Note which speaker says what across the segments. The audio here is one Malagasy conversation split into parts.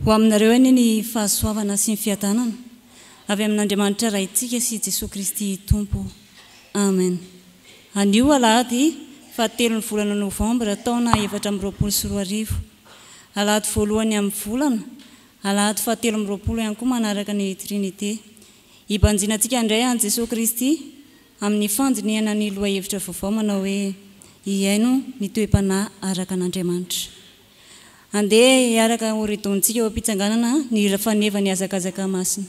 Speaker 1: Ho aminareo any ny fahasoavana sy ny fiadanana avy amin'Andriamanitra raintsika sy Jesosy Kristy Tompo. Amen. Anio alahady 7 volana Novambra taona 2024. Alahady voalohany amin'ny volana, alahady 17 ihany koa manaraka ny Trinité. Ibanjinantsika indray an Jesosy Kristy amin'ny fandiniana ny loha hevitra vaovao manao hoe iaino ny toe-panahy araka an'Andriamanitra. Andeha hiaraka horidontsika eo am-pitsanganana ny faneva ny azakazaka masina.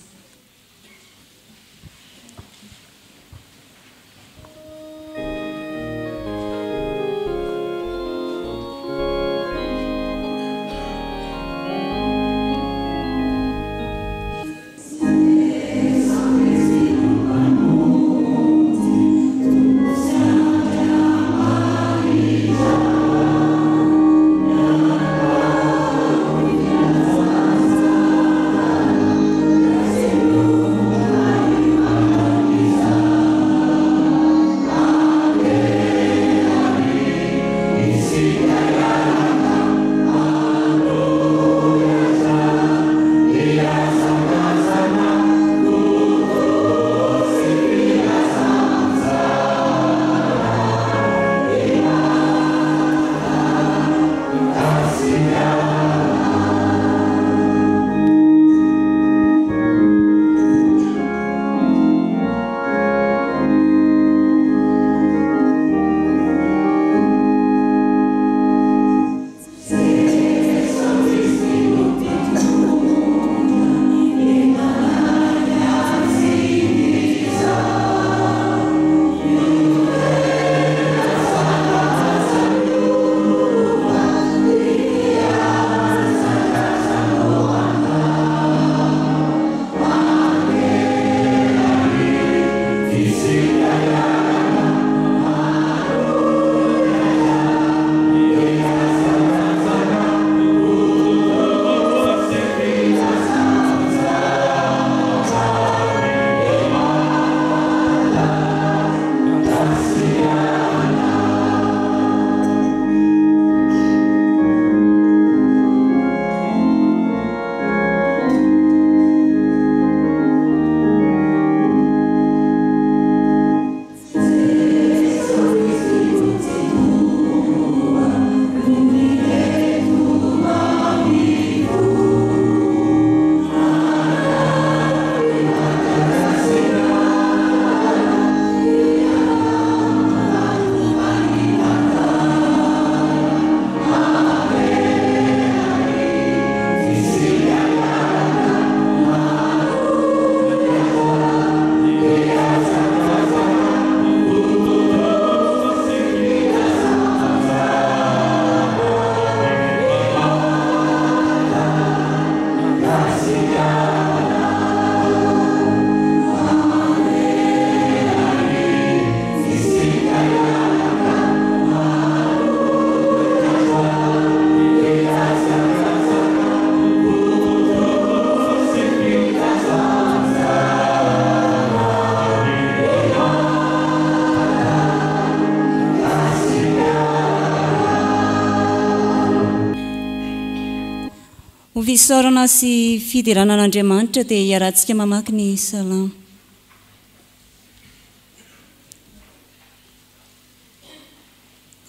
Speaker 1: Fisaorana sy fidiranan'Andriamanitra dia hiarantsika mamaky ny salamo.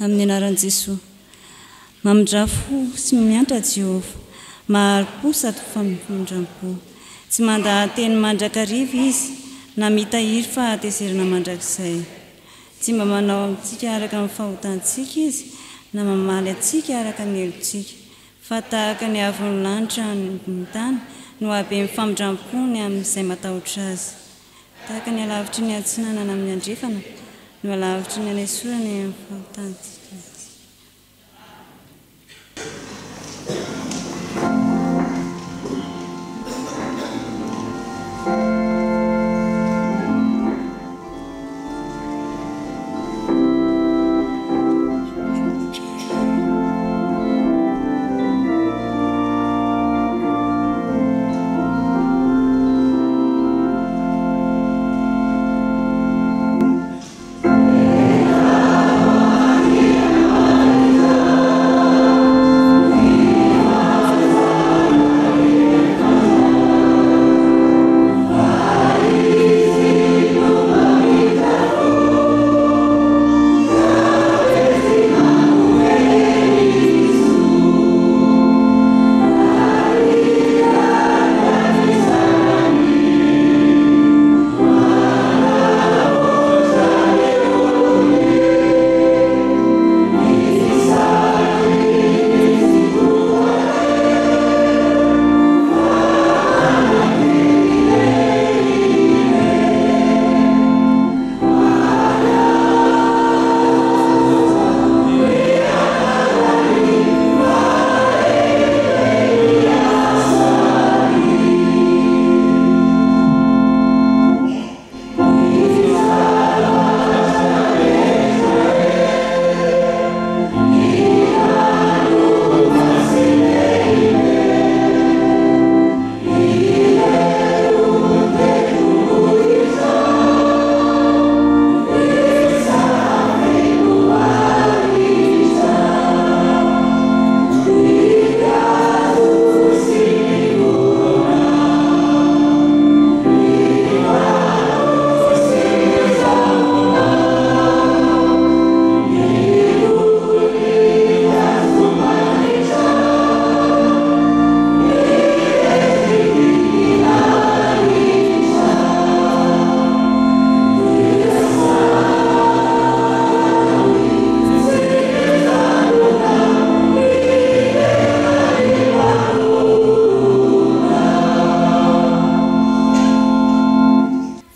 Speaker 1: Amin'ny anaran'i Jesosy. Mamindrafo sy miantra Jehovah, maharo-po sady famindram-po. Tsy mandahan-teny mandrakariva izy, na mitahiry fa hatezerana mandrakizay. Tsy mba manao amintsika araka amin'ny fahotantsika izy, na mamaly antsika araka ny helontsika. Fa tahaka ny avon'ny lanitra ny tany no habe amin'ny famindram-pony amin'izay matahotra azy. Tahaka ny alavitry ny antsinanana amin'ny andrefana no alavitry ny anesorana amin'ny fahotantsika.
Speaker 2: Yeah.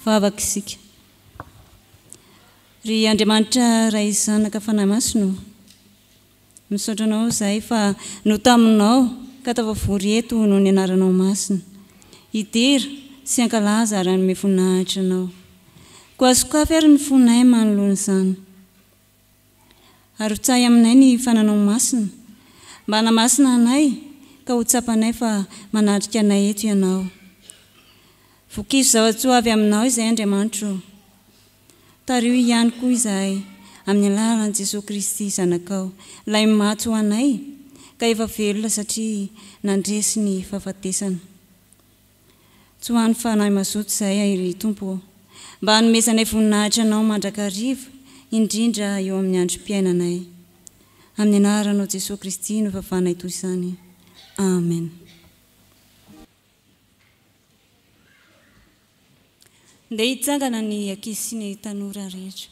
Speaker 1: Vavaka isika. Ry Andriamanitra ray zanaka fanahy masino, misaotra anao izahay fa no taminao ka tafavory eto noho ny anaranao masina. Hidera sy ankalaza ary hanome voninahitra anao. Koa azokafy ary ny fonay manoloana izany. Ary ho tsahy aminay ny fananao masina, mba hanamasina anay ka ho tsapanay fa manatrika anay eto ianao. Vokizo zavatsoa avy aminao izay Andriamanitra. Tario ihany koa izahay amin'ny alalan'i Jesosy Kristy zanakao, ilay maty ho anay ka efa velona satria nandresy ny fahafatesana. Tsy ho an'ny fanahy mazoto izahay ry Tompo, mba hanomezanay voninahitra anao mandrakariva, indrindra eo amin'ny androm-piainanay. Amin'ny anaranao Jesosy Kristy no fafanay toy izany. Amen. Ndeha hitsangana ny ankizy sy ny tanora rehetra.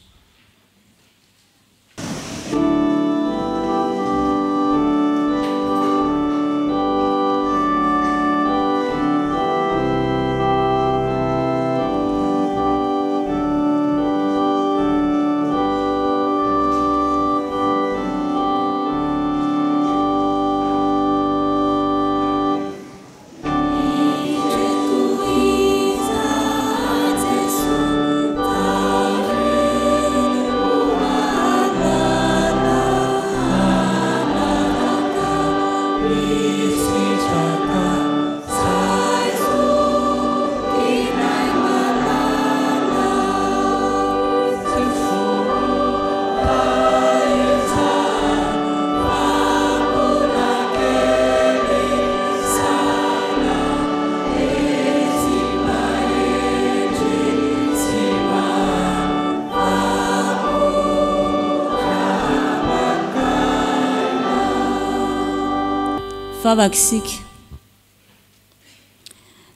Speaker 1: Vavaka isika.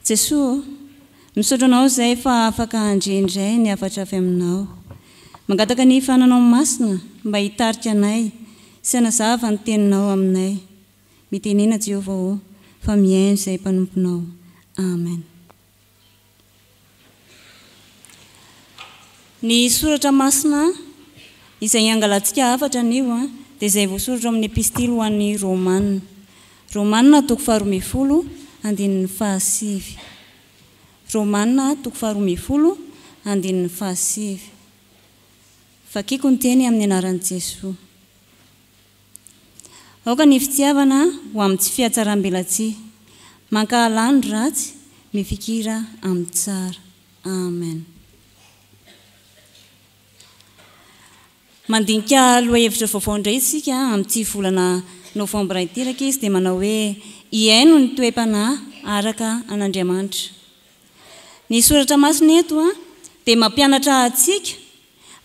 Speaker 1: Jesosy, misaotra anao izay fa afaka handrendray ny hafatra avy aminao. Mangataka ny fananao masina mba hitarika anay sy hanazava ny teninao aminay. Mitenena Jehovah fa mihaino izay mpanomponao. Amen. Ny soratra masina izay angalantsika hafatra anio dia izay voasoratra amin'ny epistily ho an'ny Romanina. Romanina 12:7. Romanina 12:7. Vakiko ny teny amin'ny anaran'i Jesosy. Aoka ny fitiavana ho amin'ny tsy fihatsaram-belatsia, mankahala ny ratsy, mifikira amin'ny tsara. Amen. Mandinika lohahevitra vaovao indray isika amin'ity volana Novambra iteraka izy dia manao hoe hiaino ny toe-panahy araka an'Andriamanitra. Ny soratra masina eto dia mampianatra antsika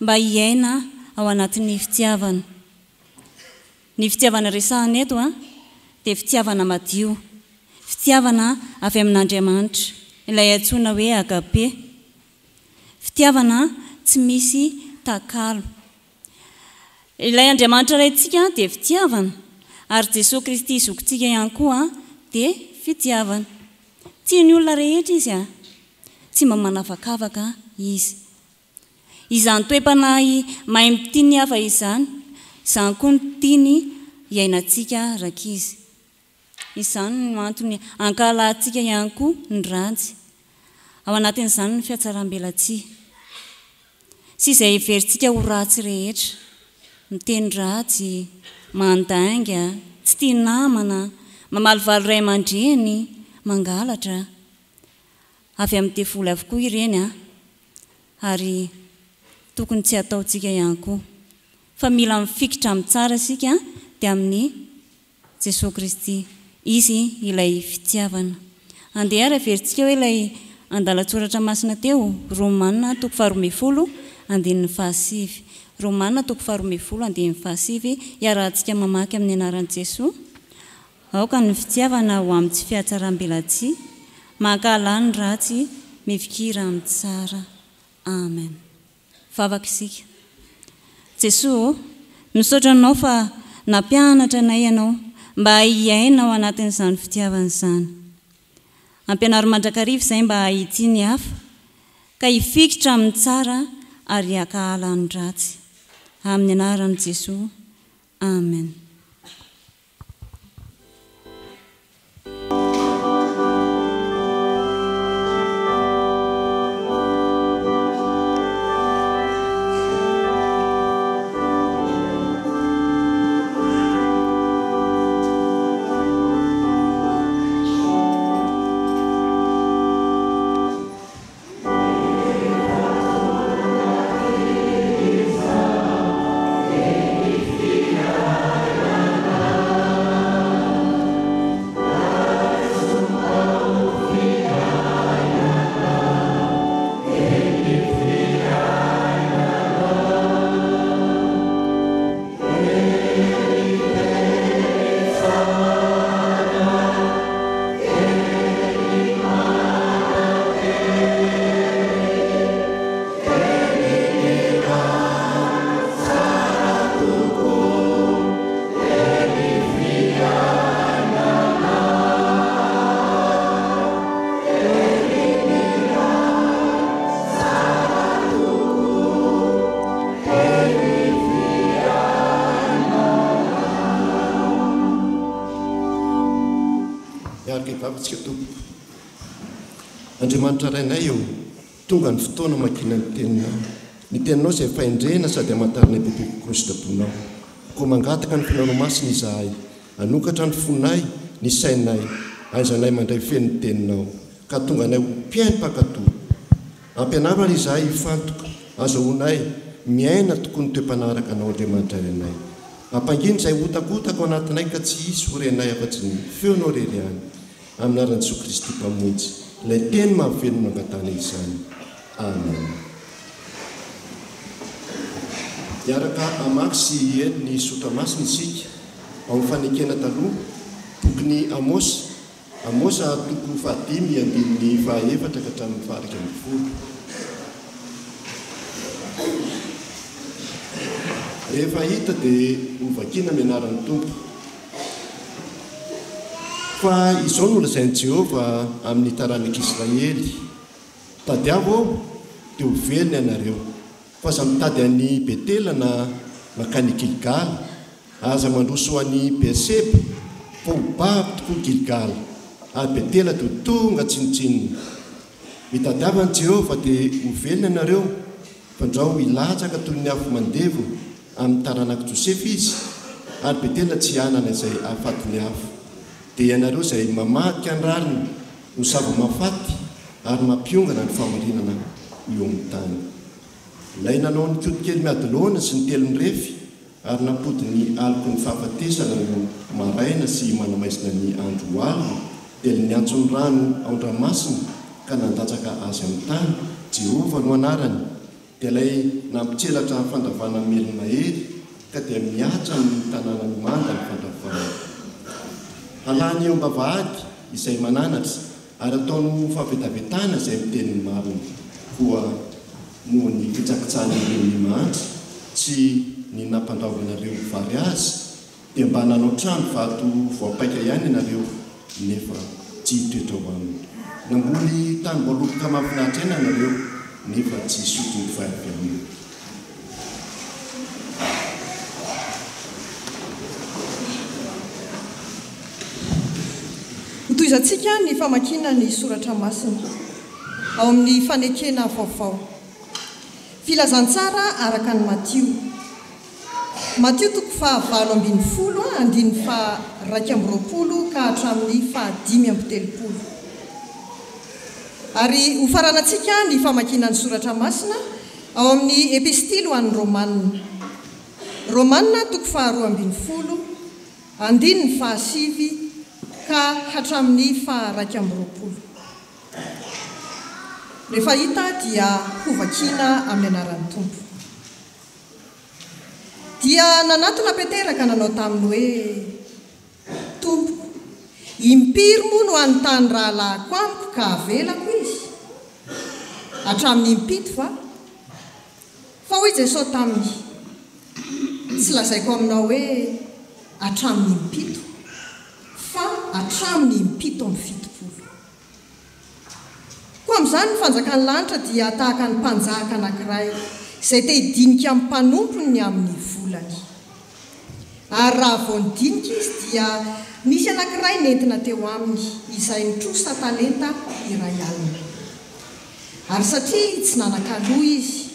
Speaker 1: mba hiaina ao anatin'ny fitiavana. Ny fitiavana resahana eto dia fitiavana madio, fitiavana avy amin'Andriamanitra, ilay antsoina hoe agape. Fitiavana tsy misy takalo. Ilay Andriamanitra raintsika dia fitiavana, ary Jesosy Kristy zokontsika ihany koa dia fitiavana. Tiany olona rehetra izy tsy mba manavakavaka izy. Izany toe-panahy mahay mitiny ny hafa izany, izany koa ny tiany iainantsika rakizy. Izany no antony ankalantsika ihany koa ny ratsy. Ao anatin'izany ny fihatsaram-belatsia. Sy izay heverintsika ho ratsy rehetra, miteny ratsy, mandainga, tsy tia namana, mamalivaly ray aman-dreny, mangalatra. Avy amin'ny devoly avokoa ireny ary tokony tsy ataontsika ihany koa. Fa mila mifikitra amin'ny tsara isika dia amin'ny Jesosy Kristy. Izy ilay fitiavana. Andeha ary averintsika hoe ilay andalan-tsoratra masina teo, Romanina 12:7. Romanina 12:7 iarahantsika mamaky amin'ny anaran'i Jesosy. Aoka ny fitiavana ho amin'ny tsy fihatsaram-belatsia, mankahala ny ratsy, mifikira amin'ny tsara. Amen. Vavaka isika. Jesosy, misaotra anao fa nampianatra anay ianao mba hiaina ao anatin'izany fitiavana izany. Ampianary mandrakariva izay mba hity ny hafa ka hifikitra amin'ny tsara ary hakahala ny ratsy. Amin'ny anaran'i Jesosy. Amen.
Speaker 2: Andriamanitra rainay eo tonga ny fotoana makina ny teninao. Ny teninao izay fahendrena sady hamantarana bebe Kristy taponao. Koa mangataka ny finao masina izahay, anokatra ny fonay, ny sainay, aizanay mandray feno teninao, ka tonga nay mpiainy mpakatoa. Ampianarana izahay hifantoka, azahoanay miaina tokoa ny toe-panaraka anao Andriamanitra rainay. Ampanginy izay hotakotaka ao anatinay ka tsy hisy horenay afa-tsy ny feonao rery ihany. Amin'ny anaran'i Jesosy Kristy mpamonjy, ilay teny mahavelona angatana izany. Amen. Miaraka amaky sy heno ny sotra masina isika ao amin'ny fanekena taloha, boky Amosa toko 5:5 ka hatramin'ny 10. Rehefa hita dia hovakiana ny anaran'ny Tompo. Fa izao no lazain'i Jehovah amin'ny taranak'Israely: tadiavo ao dia ho velony ianareo, fa aza mitady an'i Betela na makany Gilgala, aza mandroso an'i Berseba, fa ho babo tokoa Gilgala, ary Betela dia ho tonga tsinotsinona. Mitadiavan'i Jehovah dia ho velony ianareo, fa ndrao hilatsaka toy ny afo mandevo amin'ny taranak'i Josefy izy, ary Betela tsy hanana izay ahafatony afo. Dia ianareo izay mamaky anrariny ho zava-mahafaty ary mampiongana ny famarinana eo amin'ny tany. Ilay nanao ny kodikely miadiloana sy ny telo ny refy, ary nampody ny aliko ny fahafatesana no maraina sy manamaizina ny andro alina, dia ny antsony rano ao an-dranomasina ka nandatsaka azy amin'ny tany. Jehovah no anarany. Dia ilay nampitselatra fandavana melona mahery, ka dia miatra ny tanàna ny manda ny fandavana. Alany eo am-bavahady izay mananatra, ary ataony fahavetavetana izay miteny marina, koa noho ny fitsakitsahan'ireo ny mahandry sy ny nampandaovanareo vary azy, dia mba nanao trano vato voapaika ihany ianareo, nefa tsy hitoetra ho aminy. Namboly tany voaloboka mahafinaritra ihany ianareo, nefa tsy sotro ny vary aminy.
Speaker 3: Toizantsika ny famakina ny soratra masina ao amin'ny fanekena vaovao. Filazantsara araka ny Matio toko 7:20 andiny 2:20 ka hatramin'ny 5:30. Ary ho faranantsika ny famakina ny soratra masina ao amin'ny epistily ho an'ny Romanina toko 2:20 andiny 5 ka hatramin'ny 2:20. Rehefa hita dia hovakiana amin'ny anaran'ny Tompo. Dia nanatona Petera ka nanao taminy hoe: Tompo, impiry moa no anontany rahalahiko amiko ka avelako izy? Hatramin'ny impito fa hoy Jesosy taminy: tsy lazaiko aminao hoe hatramin'ny impito, fa hatramin'ny 7:70. Koa amin'izany izany ny fanjakany lanitra dia tahaka ny mpanjaka anankiray izay te hidinika amin'ny mpanompony amin'ny volany. Ary raha vao nidinika izy dia misy anankiray nentina teo aminy izay nitrosa talenta iray alina. Ary satria tsy nanan-kaloha izy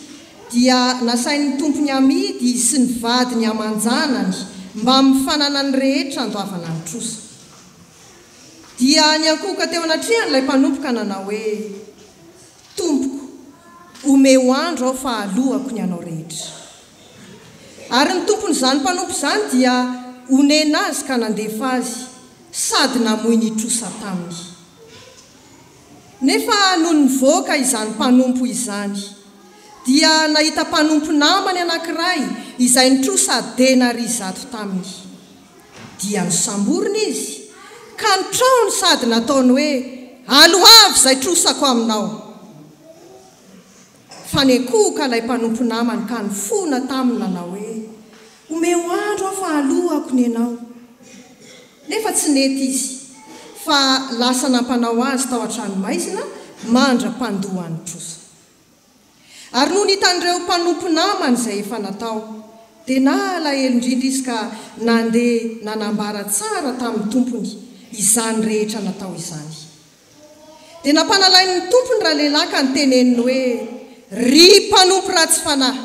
Speaker 3: dia nasain'ny tompony amidy sy ny vadiny amanjanany mba mifanana ny rehetra andoavana ny trosa. Dia niankoka teo anatrihan'ilay mpanompoka nanao hoe, tompoko, omeo andro aho fa alohako ny anao rehetra. Ary ny tompon'izany mpanompo izany dia onena azy ka nandefa azy sady namoy ny trosa taminy. Nefa noho nivoaka izany mpanompo izany dia nahita mpanompo namany anankiray izay nitrosa dena ry zato taminy. Dia nisamborina izy ka nitraony sady nataony hoe, aloavy izay trosako aminao. Fa nekoka ilay mpanompo namany ka nifona taminy nanao hoe, omeo andro aho fa alohako ny ianao. Nefa tsy nety izy fa lasa nampanao azy tao an-tranomaizina mandra-pandoha ny trosa. Ary noho nitan'ireo mpanompo namany izay efa natao dia nalahelo indrindra izy ka nandeha nanambara tsara tamin'ny tompony izany rehetra natao izany. Dia nampanalain'ny tompony raha lehilahy ka niteneniny hoe, ry mpanompo ratsy fanahy,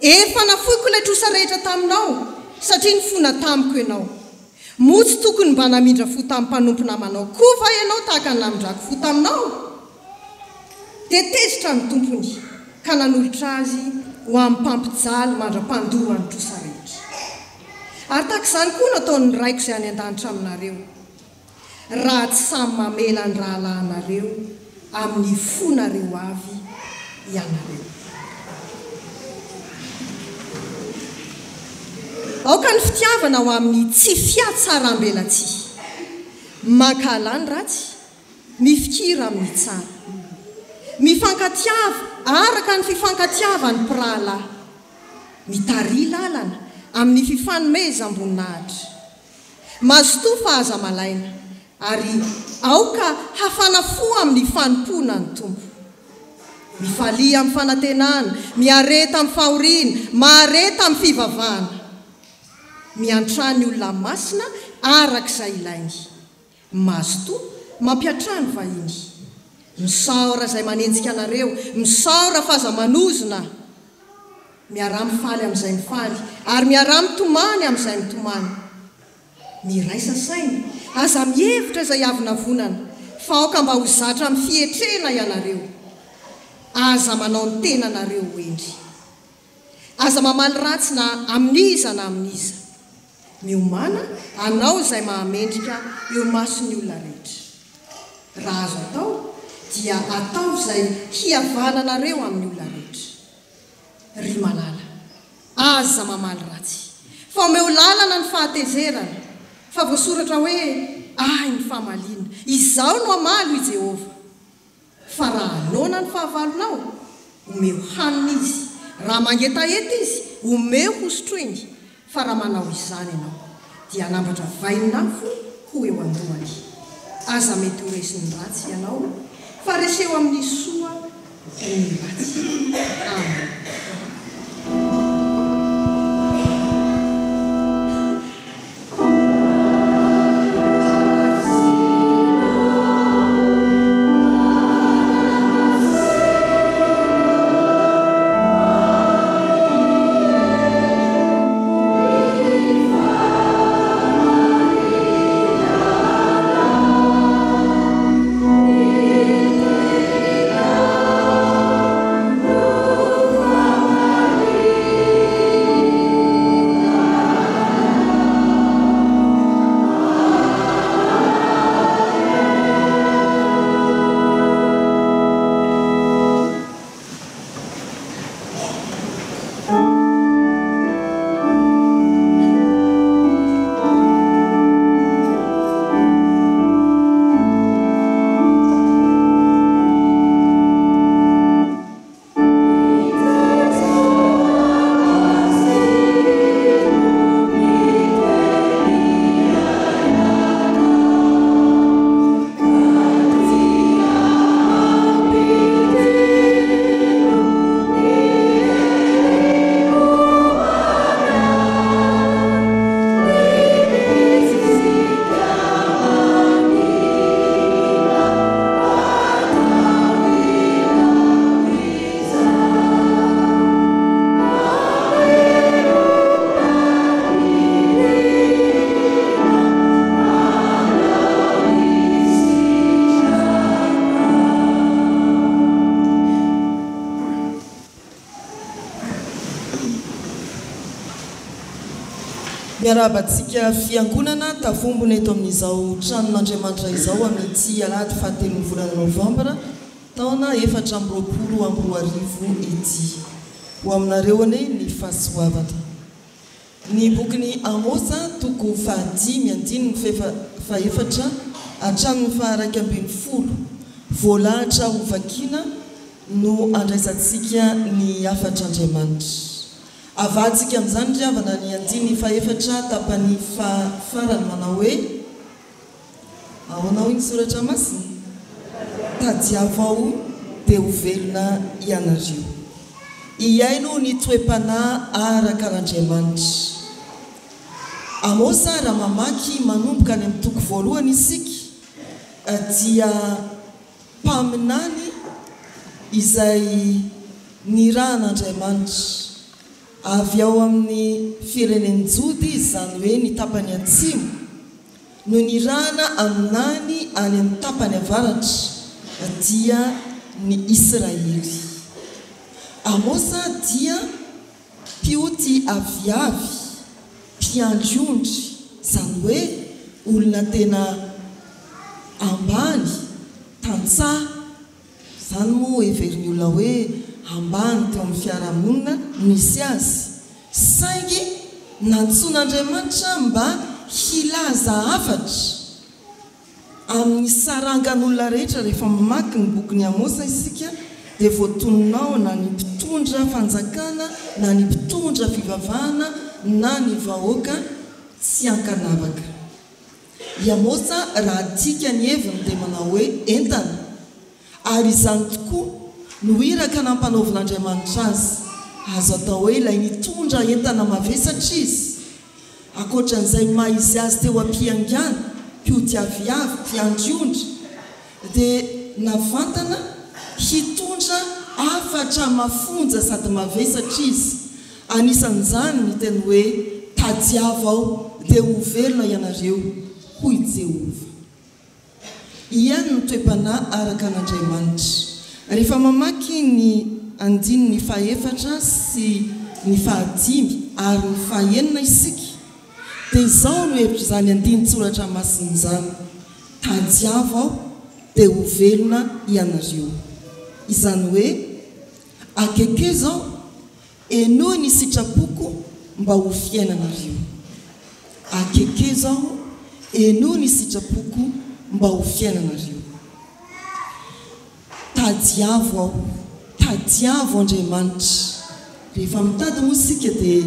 Speaker 3: efa nafoiko ilay trosa rehetra taminao satria nifona tamiko ianao. Motsy tokony mba namindra fo tamin'ny mpanompo namanao koa va ianao tahaka ny namindrako fo taminao. Dia tezitra ny tompony ka nanolotra azy ho amin'ny mpampijaly mandra-pandoha ny trosa rehetra. Ary tahaka izany koa nataon'ny raiko izay any an-danitra aminareo, raha tsy samy mamela ny rahalahinareo amin'ny fonareo avy ianareo. Aoka ny fitiavana ho amin'ny tsy fiatsaram-belatsia, mankala ny ratsy, mifikira amin'ny tsara, mifankatiava araka ny fifankatiavan'ny mpirahalahy, mitary lalana amin'ny fifanomeza amboninahitra, mazotoa fahaza malaina ary aoka hafana fo amin'ny fanompona ny tompo, mifalia amin'ny fanantenana, miareta amin'ny fahoriana, mahareta amin'ny fivavahana, miantrany olona masina arak'izay ilainy, mazotoa mampiatrany vahiny, misaora izay manenjika anareo, misaora fahaza-manozona, miara-mifaly amin'izay mifaly ary miara-mitomany amin'izay mitomany, miraisa saina aza mihevitra izay avy navonana fa aoka mba ho zatra amin'ny fietrena ianareo, aza manao ny tenanareo hoendry, aza mamaly ratsy na amin'iza na amin'iza, miomana anao izay mahamendrika eo mason'ny olona rehetra. Raha azo atao dia atao izay hiavananareo amin'ny olona rehetra. Ry malala, aza mamaly ratsy, fa omeo lalana ny fahatezerana, fa voasoratra hoe ay ny fahamaliana, izao no amalo i Jehovah. Fa raha anona ny fahavalonao, omeo hanina izy, raha mangetaheta izy, omeo hosotroiny, fa raha manao izany ianao dia anambatra vainafo ho eo andohany. Aza mety ho resiny ratsy ianao, fa reseo amin'ny soa ny ratsy. Amen.
Speaker 4: Amen. miarabantsika fiangonana tafombona eto amin'izao tranon'Andriamanitra izao amin'ity alahady 7 volana novambra taona 2024 ety ho aminareo ane ny fahasoavana. Ny bokyny Amosa toko 5:4 hatramin'ny 2:10 voalahatra ho vakina no andraisantsika ny afatr'Andriamanitra. Avatsika amin'izany ry havana ny 4 tapany farany manao hoe ahoana iny soratra masina tadiavo aho dia ho velona ianareo. Iaino ny toe-panahy arakan'Andriamanitra. Amosa raha mamaky manomboka any amin'ny toko 1 isika dia mpaminany izay niran'Andriamanitra avy ao amin'ny fireneny jody izany hoe ny tapany atsimo no nirana aminany any amin'ny tapany avaratra dia ny Israely. Amosa dia mpioty aviavy mpiandriondry izany hoe olona tena ambany tantsaha izany moa everiny olona hoe ambany teo amin'ny fiarahamonina misy azy saingy nantsoan'Andriamanitra mba hilaza hafatra amin'ny sarangan'olona rehetra. Rehefa mamaky ny bokyny Amosa isika dia voatononao na ny mpitondra fanjakana na ny mpitondra fivavahana na ny vahoaka tsy ankanavaka. I Amosa raha tika ny heviny dia manao hoe entana, ary izany tokoa no iraka nampanaovin'Andriamanitra azy. Azo atao hoe ilay nitondra entana mavesatra izy, akoatran'izay maizy azy teo ampiangana mpioty aviavy mpiandriondra dia navantana hitondra afatra mafonja sady mavesatra izy. Anisan'izany ny teny hoe tadiavo aho dia ho velona ianareo hoy Jehova. Iany ny toe-panahy arakan'Andriamanitra. Rehefa mamaky ny 4 sy ny 5 ary ny 6 isika dia izao no hevitra izany 9 soratra masina izany: tadiavo aho dia ho velona ianareo. Izany hoe akeke zao enoy ny sitrapoko mba ho fiainanareo. Akeke zao enoy ny sitrapoko mba ho fiainanareo. Tadiavo aho, tadiavo Andriamanitra. Rehefa mitady moa isika dia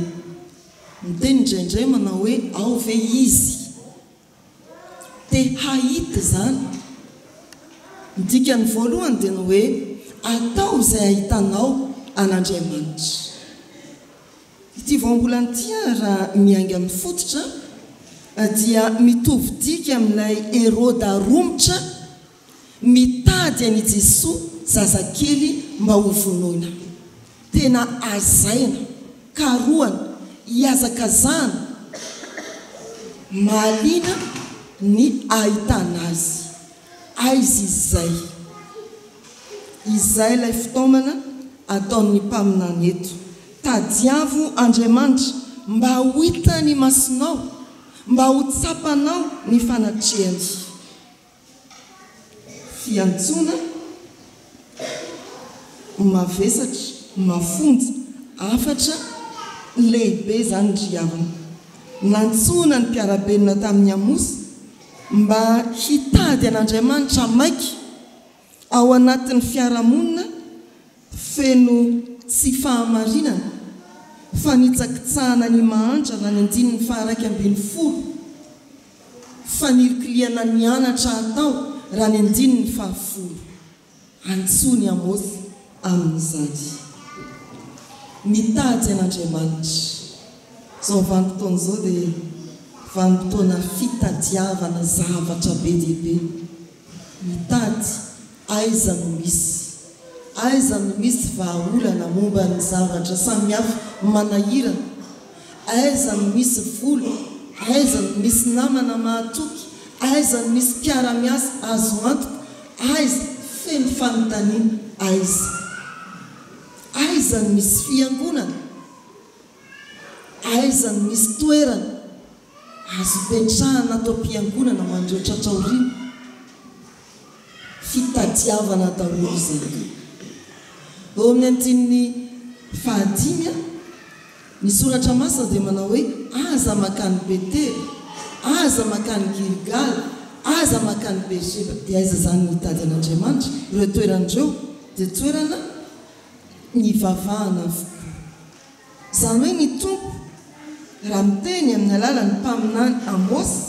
Speaker 4: miteny indraindray manao hoe ao ve izy, dia hahita izany. Ny dikany voalohany dia ny hoe atao izay ahitanao an'Andriamanitra. Ity voambolany ity raha miainga amin'ny fototra dia mitovy dika amin'ilay Heroda romotra mitady an'i Jesosy zazakely mba ho vonoina. Tena azaina, karohana, hiazakazana, mahaliana ny ahitana azy. Aizy izay. Izay ilay fitaomana ataon'ny mpaminany eto. Tadiavo Andriamanitra mba ho hita ny masonao, mba ho tsapanao ny fanatrehany. Fiantsona mavesatra, mafonja, afatra, lehibe izany ry havana. Nantsona ny mpiarabenina tamin'ny Amosa mba hitady an'Andriamanitra maiky ao anatin'ny fiarahamonina feno tsy fahamarinana, fa nitsakitsahana ny mahantra na ny 9:10, fa nirikiliana ny anatra atao raha ny 9:10. Antsony Amosa amin'izany mitady an'Andriamanitra. Zao vanim-potoana zao dia vanim-potoana fitadiavana zavatra be dehibe. Mitady aiza no misy vahaolana momba ny zavatra samihafa manahirana, aiza no misy vola, aiza no misy namana mahatoky, aiza no misy mpiara-miasa azo antoka, aiza feno fanontaniana, aiza no misy fiangonana, aiza no misy toerana azo petrahana atao mpiangonana ho andreo tratraorina fitadiavana daholo zay. Eo amin'ny antin'ny fahadimy ny soratra masina dia manao hoe aza makany Betely, aza makany Gilgal, aza makany Beersheba. Dia aiza zany mitady an'Andriamanitra? Ireo toerandreo dia toerana nivavahana avokoa. Zany hoe ny tompo raha miteny amin'ny alalan'ny mpaminany Amosy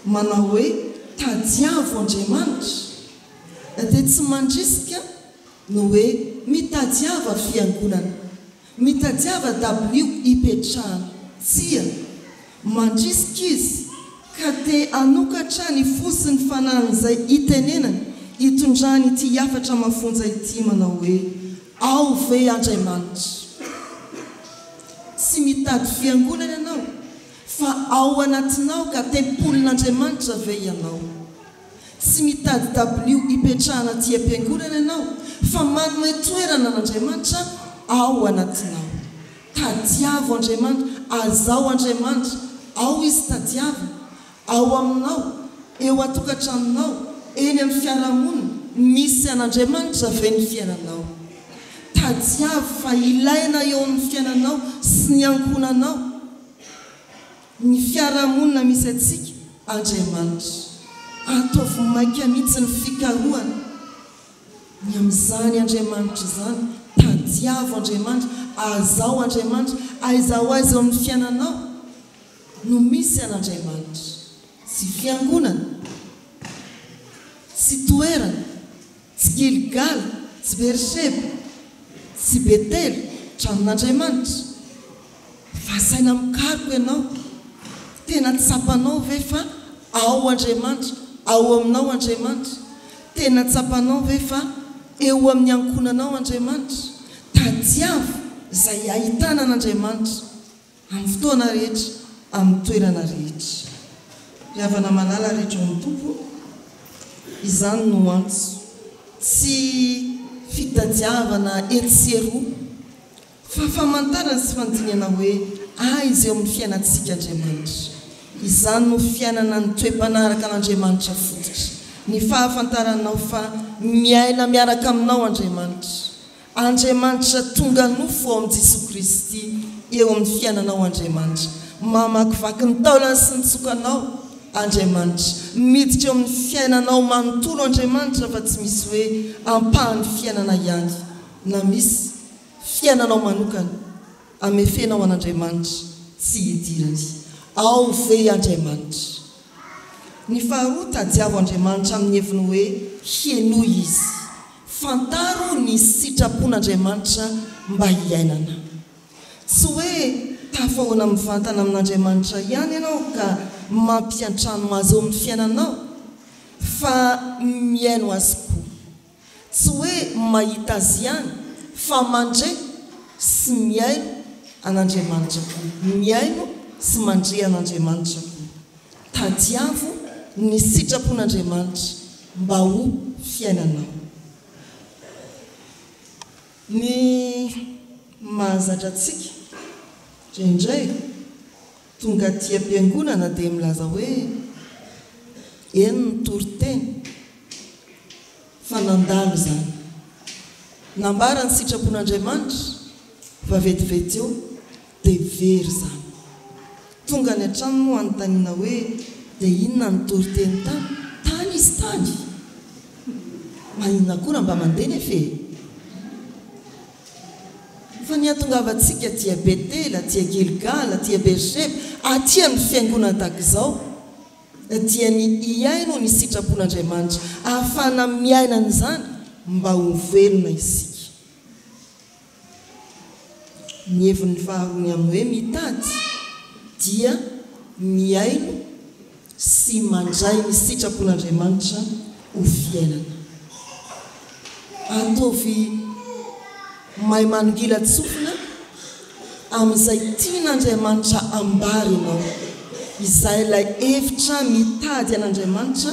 Speaker 4: manao hoe tadiavo Andriamanitra, dia tsy mandrisika no hoe mitadiava fiangonana, mitadiava W ipetrahana. Tsia mandrisika izy ka te anokatra ny fosin'ny fanan'izay itenenany hitondrany ity hafatra mafonja ity manao hoe ao ve Andriamanitra. Tsy mitady fiangonana ianao fa ao anatinao ka tempolin'Andriamanitra ve ianao. Tsy mitady W ipetrahana ty ampiangonana ianao fa manome toerana n'Andriamanitra ao anatinao. Tadiavo Andriamanitra, azao Andriamanitra, ao izy tadiavo, ao aminao, eo atokantranonao, eny amin'ny fiarahamonina misy an'Andriamanitra ve ny fiainanao. Tadiavo fa ilaina eo amin'ny fiainanao sy ny ankonanao. Ny fiarahamonina misy atsika Andriamanitra, ataovy maika mihitsy ny fikarohana. Ny amin'izany Andriamanitra zany, tadiavo Andriamanitra, azao Andriamanitra, aizao azy eo amin'ny fiainanao no misy an'Andriamanitra. Tsy fiangonana, tsy toerana, tsy Gilgal, tsy Beersheba, tsy Betely, tranon'Andriamanitra. Vasaina mikaroko ianao, tena tsapanao ve fa ao Andriamanitra, ao aminao Andriamanitra. Tena tsapanao ve fa eo amin'ny ankonanao Andriamanitra. Tadiavo izay ahitana an'Andriamanitra amin'ny fotoana rehetra, amin'ny toerana rehetra. Riavana manala rehetra amin'ny tompo, izany no antso. Tsy fitadiavana etseroa fa famantarana sy fandiniana hoe aiza eo amin'ny fiainantsika Andriamanitra. Izany no fiainana ny toe-panaraka an'Andriamanitra fototra. Ny fahafantaranao fa miaina miaraka aminao Andriamanitra. Andriamanitra tonga nofo ao amin'i Jesosy Kristy eo amin'ny fiainanao Andriamanitra. Mamakivaky ny taolana sy ny tsokanao Andriamanitra. Miditra eo amin'ny fiainanao manontolo Andriamanitra fa tsy misy hoe ampahany fiainana ihany, na misy fiainanao manokana amefenao an'Andriamanitra tsy hidirany. Ao ve Andriamanitra. Ny faharoa, tadiavo Andriamanitra amin'ny heviny hoe hienoy izy. Fantaro ny sitrapon'Andriamanitra mba hiainana. Tsy hoe tafahoana mivantana amin'Andriamanitra ihany ianao ka mampiantrano azy eo amin'ny fiainanao, fa miaino azy koa. Tsy hoe mahita azy ihany fa mandre sy miaino an'Andriamanitra koa. Miaino sy mandre an'Andriamanitra koa. Tadiavo ny sitrapon'Andriamanitra mba ho fiainanao. Ny mahazatra antsika indray tonga ty ampiangonana dia milaza hoe eny ny toriteny fa nandalo zany. Nambara ny sitrapon'Andriamanitra fa vetivety eo dia very zany. Tonga ny an-trano no anontaniana hoe dia inona ny toriteny tany? Tany izy tany. Maninona koa mba mandeha nefe? Fa ny atongavantsika tia Betely, tia Gilgal, tia Beersheba, aty amin'ny fiangonana tahaka izao dia ny iaino ny sitrapon'Andriamanitra, ahafahana miaina an'izany mba ho velona isika. Ny hevin'ny faharoany amin'ny hoe mitady dia miaino sy mandray ny sitrapon'Andriamanitra ho fiainana. Ataovy mahay manongila tsofina amin'izay tian'Andriamanitra ambary ianao. Izay ilay hevitra mitady an'Andriamanitra,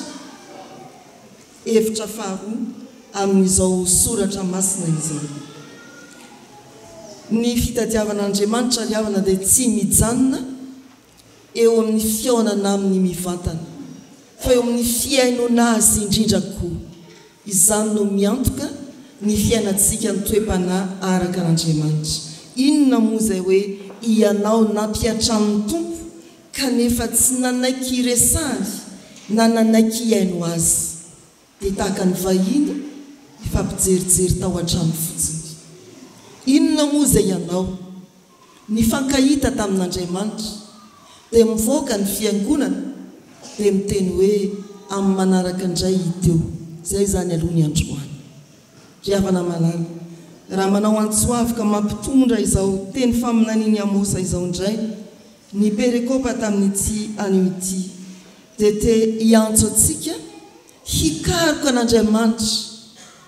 Speaker 4: hevitra faharoa amin'izao soratra masina izao. Ny fitadiavan'Andriamanitra riavana dia tsy mijanona eo amin'ny fiaonana amin'ny mivantana fa eo amin'ny fiainona azy indrindra koa izany no miantoka ny fiainantsika ny toe-panahy araka an'Andriamanitra. Inona moa izay hoe ianao nampiatramin'ny tompo kanefa tsy nanaiky iresahany na nanaiky iaino azy dia tahaka ny vahiny ifampijerijery tao an-trano fotsiny. Inona moa izay ianao nifankahita tamin'Andriamanitra dia mivoaka ny fiangonana dia miteny hoe amin'ny manaraka indray hiteo. Izay zany aloha ny androany. Ry havana malala, raha manao antsoavy ka mampitondra izao teny faminaniny Amosa izao indray ny perekopa tamin'ity anio ity dia te hiantso antsika hikaroka an'Andriamanitra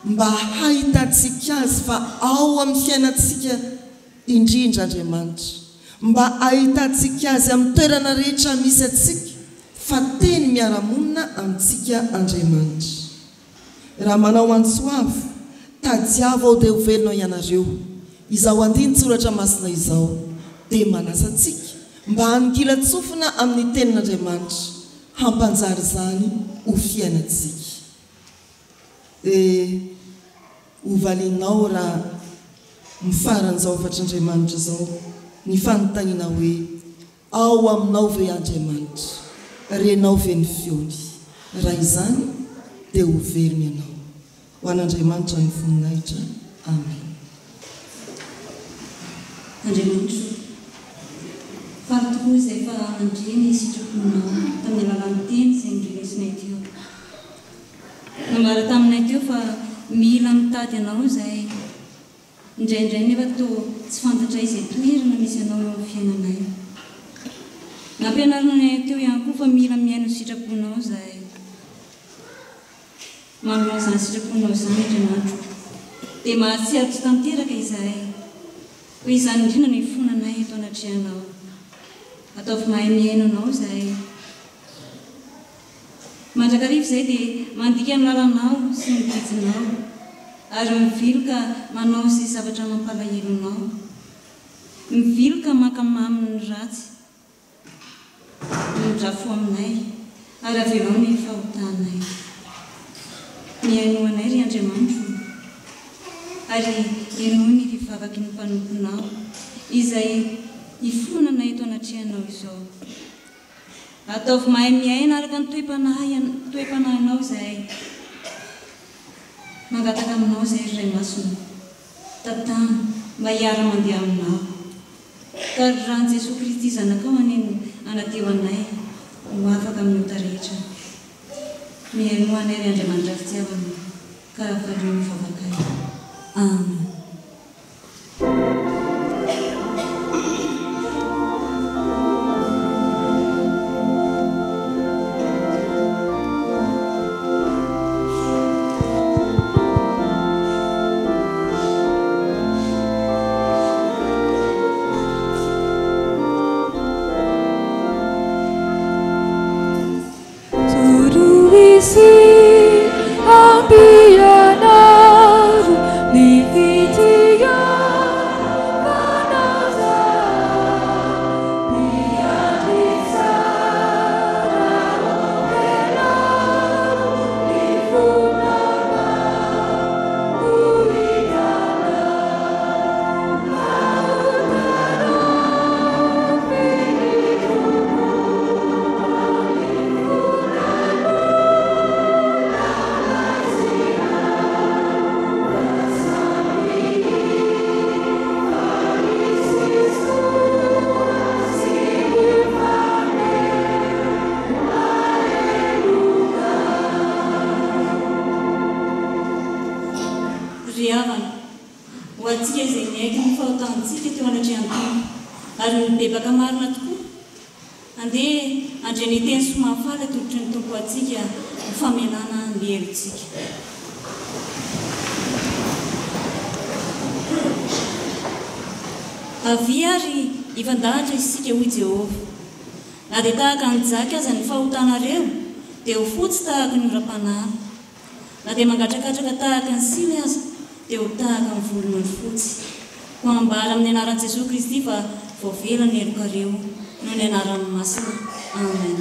Speaker 4: mba hahitantsika azy fa ao amin'ny fiainantsika indrindra Andriamanitra, mba hahitantsika azy amin'ny toerana rehetra misy atsika fa teny miara-monina amintsika Andriamanitra. Raha manao antsoavy tadiava ao dia ho velonao ianareo izao andinin-tsoratra masina izao dia manasa antsika mba hangilatsofina amin'ny tenin'Andriamanitra hampanjary zany ho fiainantsika. Dia hovalinao raha mifaran'izao afatr'Andriamanitra zao ny fanontaniana hoe ao aminao ve Andriamanitra, renao ve ny feony. Raha izany dia ho velona ianao. Ho an'Andriamanitra ny voninahitra. Amen.
Speaker 1: Andriamanitra, faly tokoa izay fa andreny sitraponao tamin'ny alalan'ny teny izay nodrenesinay teo. Nambara taminay teo fa mila mitady anao izay indraindray nefa toa tsy fantatra izay toerana misy anao eo amin'ny fiainanay. Nampianaranay teo ihany koa fa mila miaino sitraponao izay manao izany sitraponao izany Andriamanitra dia mahatsiaro tsy tanteraka izay ho izany indrindra ny fonanay eto anatrehanao. Ataovy mahay miaino anao izay mandrakarivo izay dia mandika ny lalanao sy ny didinao ary miviloka manao izay zavatra mampalahelo anao, miviloka makamamy ny ratsy midrafo aminay ary avelao ny fahotanay. Miaino anay ry Andriamanitra ary eno ny fivavaky ny mpanomponao izay ifonana eto anatrehanao izao. Ataovy mahay miaina araka ny toe-panahinao izay mangataka aminao izay ray masina tantana mba hiara mandeha aminao. Ka rahan'i Jesosy Kristy zanakao aneno anateo anay ho afaka amin'ny ota rehetra. Miaino anay ry Andriamanitra fitiavana ka avalio ny vavakay. Amen. Aviary ifandahatra isika ho Jehova. Na dia tahaka ny jaka aza ny fahotanareo dia ho fotsy tahaka ny ora-panahy. Na dia mangatrakatraka tahaka ny siny aza dia ho tahaka ny volony fotsy. Ho ambara amin'ny anaran'i Jesosy Kristy fa voavelany elokareo. noho ny anaran'ny masina. Amen.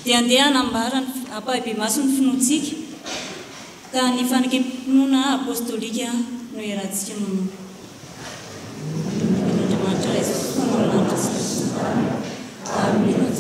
Speaker 1: Dia andeha hanambara ampahabe-maso ny finoantsika ka ny fanekem-pinoana apôstôlika no iarahantsika mamono. Andriamanitra Jesosy fanaonandra tsika. Amen.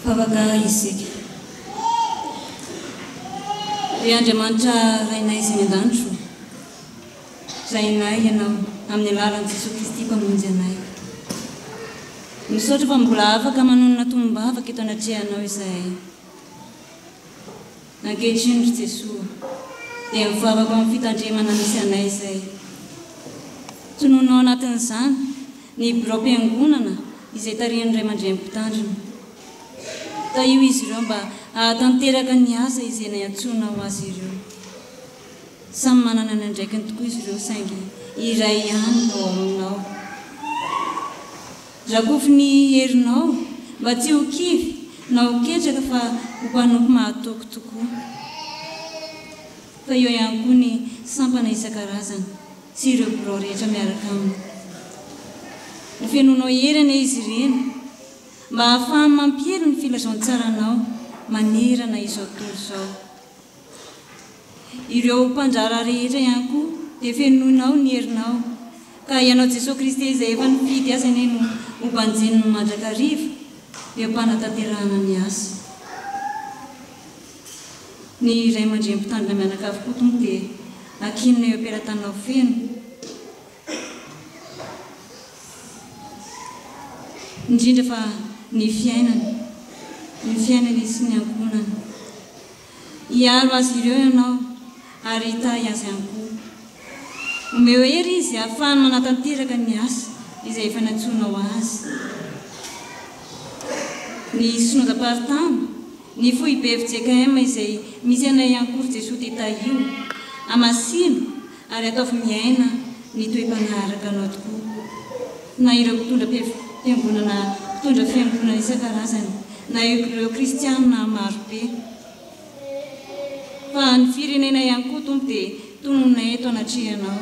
Speaker 1: Fafaka isika. Ry Andriamanitra rainay izay an-danitro, rainay ianao amin'ny alalan'i Jesosy Kristy mpamonjy anay. Misaotra fa mbola afaka manonona tombavaka eto anatrehanao izay. Ankehitriny ry Jesosy, dia mivavaka amin'ny fitandremana misy anay izay. Tononao anatin'izany ny birao-piangonana izay tarihan'ny Ray aman-dreny mpitandrina. Da io izy ireo mba hahatanteraka ny asa izay nantsoinao azy ireo. Samy manana ny andraikiny tokoa izy ireo saingy iray ihany ao aminao. Rakofy ny herinao mba tsy ho kivy na ho ketraka fa ho mpanompo mahatoko tokoa. Fa eo ihany koa ny sampana isan-karazany sy ireo birao rehetra miaraka aminy. Ny fiainonao herana izy ireny mba hahafahany mampihery ny filazantsarana manerana izao tontolo izao. Ireo mpanjara rehetra ihany koa dia fiainonao ny herinao, ka ianao Jesosy Kristy izay efa nifidy azy eny no ho mpanjeny ny mandrakariva dia mpanatanterahana ny asa. Ny Ray aman-dreny mpitandrina mianaka avokoa tonga dia akinina eo am-pelatanao feno. Indrindra fa ny fiainany sy ny ankonany. Hiaro azy ireo ianao ary hitahy azy ihany koa. Omeo hery izy ahafahany manatanteraka ny asa izay efa nantsoinao azy. Ny sinodam-paharitany ny foibevitseka ema izay misy anay ankory Jesosy ty tahio amasino ary ataovy miaina ny toe-panaraka anao tokoa na ireo mpitondra fiangonana isan-karazany na ireo kristianina marobe fa ny firenena ihany koa tompo dia tononay eto anatrehanao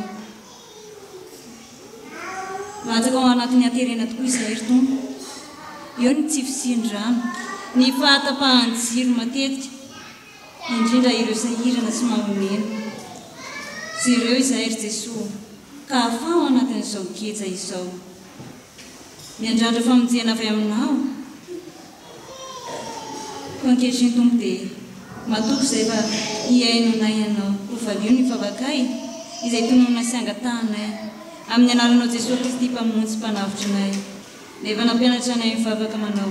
Speaker 1: latsaka ao anatin'ny aterena tokoa izahay tompo eo ny tsy fisindrano ny fahatapahan-jiro matetika indrindra ireo sahirana sy mahomena sy ireo izahay Jesosy ka afaho anatin'izao geja izao miandrandra famonjena avy aminao ko ankehitriny tompo dia matoko izay fa hiainonay ianao ho valio ny favakay izay tonona sy angatanay amin'ny anaranao Jesosy Kristy mpamonjy mpanavitrinay rehefa nampianatra anay mivavaka manao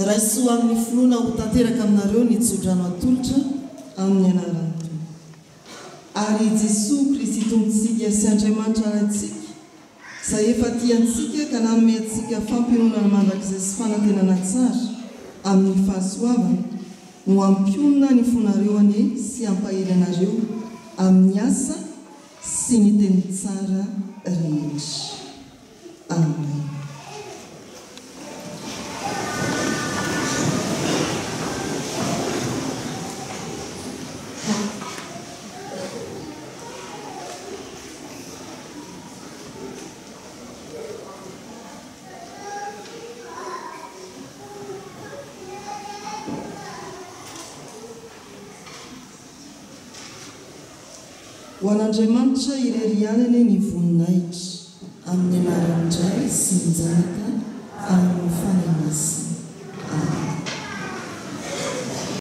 Speaker 4: raisoa amin'ny filona ho tanteraka aminareo ny tsodrano atolotra amin'ny anarany tompo ary Jesosy Kristy tompontsika sy Andriamanitra raintsika izay efa tiantsika ka nanome antsika fampionana mandrakizay sy fanantenana tsara amin'ny fahasoavana no ampionana ny fonareo ane sy ampahelanareo amin'ny asa sy ny teny tsara rehetra. Amen. Ho an'Andriamanitra irerianany ny voninahitra amin'ny anaran'ny Dray sy ny Zanaka. Amen.